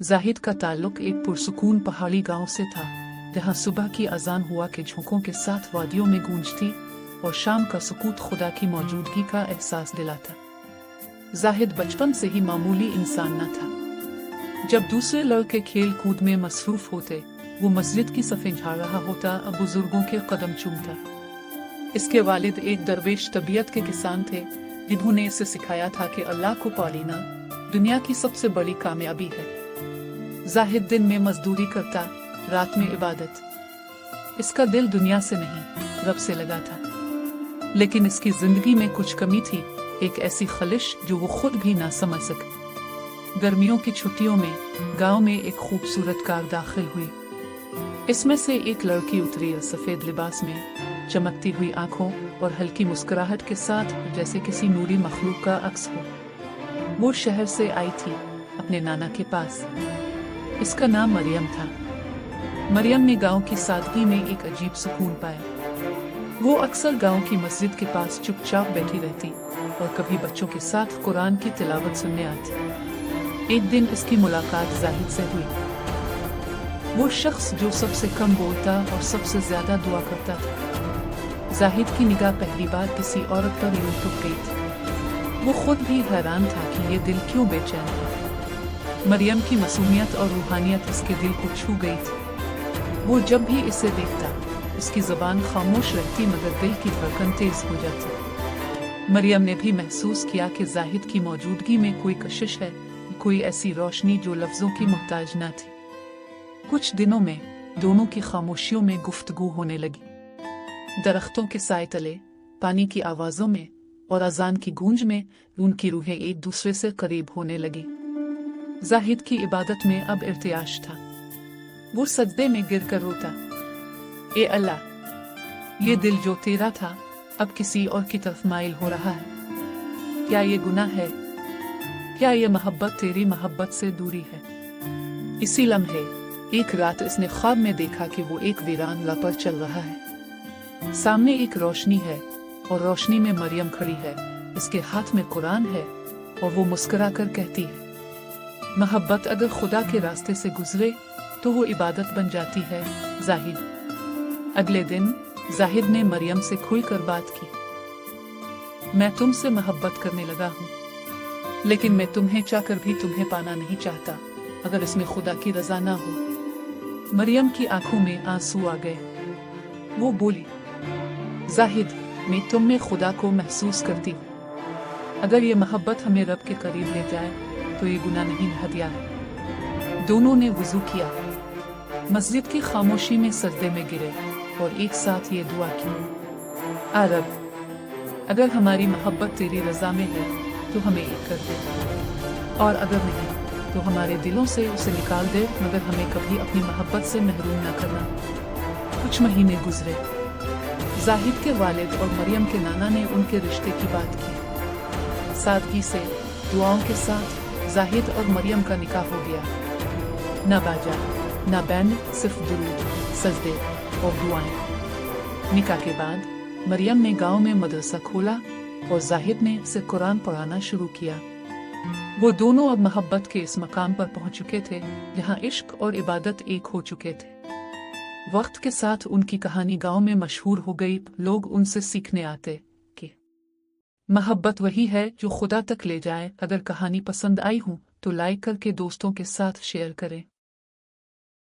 जाहिद का ताल्लुक एक पुरसुकून पहाड़ी गांव से था, जहां सुबह की अजान हुआ के झोंकों के साथ वादियों में गूंजती और शाम का सुकूत खुदा की मौजूदगी का एहसास दिलाता। जाहिद बचपन से ही मामूली इंसान न था। जब दूसरे लड़के खेल कूद में मसरूफ होते, वो मस्जिद की सफ़ें झाड़ रहा होता और बुजुर्गों के कदम चूमता। इसके वालिद एक दरवेश तबीयत के किसान थे, जिन्होंने इसे सिखाया था कि अल्लाह को पालीना दुनिया की सबसे बड़ी कामयाबी है। जाहिद दिन में मजदूरी करता, रात में इबादत। इसका दिल दुनिया से नहीं, रब से लगा था। लेकिन इसकी जिंदगी में कुछ कमी थी, एक ऐसी खलिश जो वो खुद भी ना समझ सके। गर्मियों की छुट्टियों में गांव में एक खूबसूरत कार दाखिल हुई। इसमें से एक लड़की उतरी, सफेद लिबास में, चमकती हुई आंखों और हल्की मुस्कुराहट के साथ, जैसे किसी नूरी मखलूक का अक्स हो। वो शहर से आई थी, अपने नाना के पास। इसका नाम मरियम था। मरियम ने गांव की सादगी में एक अजीब सुकून पाया। वो अक्सर गांव की मस्जिद के पास चुपचाप बैठी रहती और कभी बच्चों के साथ कुरान की तिलावत सुनने आती। एक दिन इसकी मुलाकात जाहिद से हुई, वो शख्स जो सबसे कम बोलता और सबसे ज्यादा दुआ करता था। जाहिद की निगाह पहली बार किसी औरत पर यूं टूट गई थी। वो खुद भी हैरान था कि ये दिल क्यों बेचैन था। मरियम की मासूमियत और रूहानियत इसके दिल को छू गई थी। वो जब भी इसे देखता, उसकी जुबान खामोश रहती मगर दिल की धड़कन तेज हो जाती। मरियम ने भी महसूस किया कि जाहिद की मौजूदगी में कोई कशिश है, कोई ऐसी रोशनी जो लफ्जों की मोहताज न थी। कुछ दिनों में दोनों की खामोशियों में गुफ्तगू होने लगी। दरख्तों के साए तले, पानी की आवाजों में और अजान की गूंज में उनकी रूहें एक दूसरे से करीब होने लगी। जाहिद की इबादत में अब इर्तियाश था। वो सजदे में गिर कर रोता, ए अल्लाह, ये दिल जो तेरा था अब किसी और की तरफ माइल हो रहा है। क्या ये गुनाह है? क्या ये मोहब्बत तेरी मोहब्बत से दूरी है? इसी लम्हे एक रात इसने ख्वाब में देखा कि वो एक वीरान राह पर चल रहा है। सामने एक रोशनी है और रोशनी में मरियम खड़ी है। इसके हाथ में कुरान है और वो मुस्कुरा कर कहती है, मोहब्बत अगर खुदा के रास्ते से गुजरे तो वो इबादत बन जाती है जाहिद। अगले दिन जाहिद ने मरियम से खुलकर बात की। मैं तुमसे मोहब्बत करने लगा हूँ, लेकिन मैं तुम्हें चाहकर भी तुम्हें पाना नहीं चाहता, अगर इसमें खुदा की रजा ना हो। मरियम की आंखों में आंसू आ गए। वो बोली, जाहिद, मैं तुम में खुदा को महसूस करती हूँ। अगर ये मोहब्बत हमें रब के करीब ले जाए तो ये गुनाह नहीं हदिया है। दोनों ने वुजू किया, मस्जिद की खामोशी में सजदे में गिरे और एक साथ ये दुआ की, आ रब, अगर हमारी मोहब्बत तेरी रजा में है तो हमें एक कर दे, और अगर नहीं तो हमारे दिलों से उसे निकाल दे, मगर हमें कभी अपनी मोहब्बत से महरूम न करना। कुछ महीने गुजरे। जाहिद के वालिद और मरियम के नाना ने उनके रिश्ते की बात की। सादगी से, दुआओं के साथ जाहिद और मरियम का निकाह हो गया। ना बाजा, ना बैंड, सिर्फ दुरूद, सजदे और दुआएं। निकाह के बाद मरियम ने गांव में मदरसा खोला और जाहिद ने उसे कुरान पढ़ाना शुरू किया। वो दोनों अब मोहब्बत के इस मकाम पर पहुंच चुके थे जहां इश्क और इबादत एक हो चुके थे। वक्त के साथ उनकी कहानी गांव में मशहूर हो गई। लोग उनसे सीखने आते कि मोहब्बत वही है जो खुदा तक ले जाए। अगर कहानी पसंद आई हो तो लाइक करके दोस्तों के साथ शेयर करें।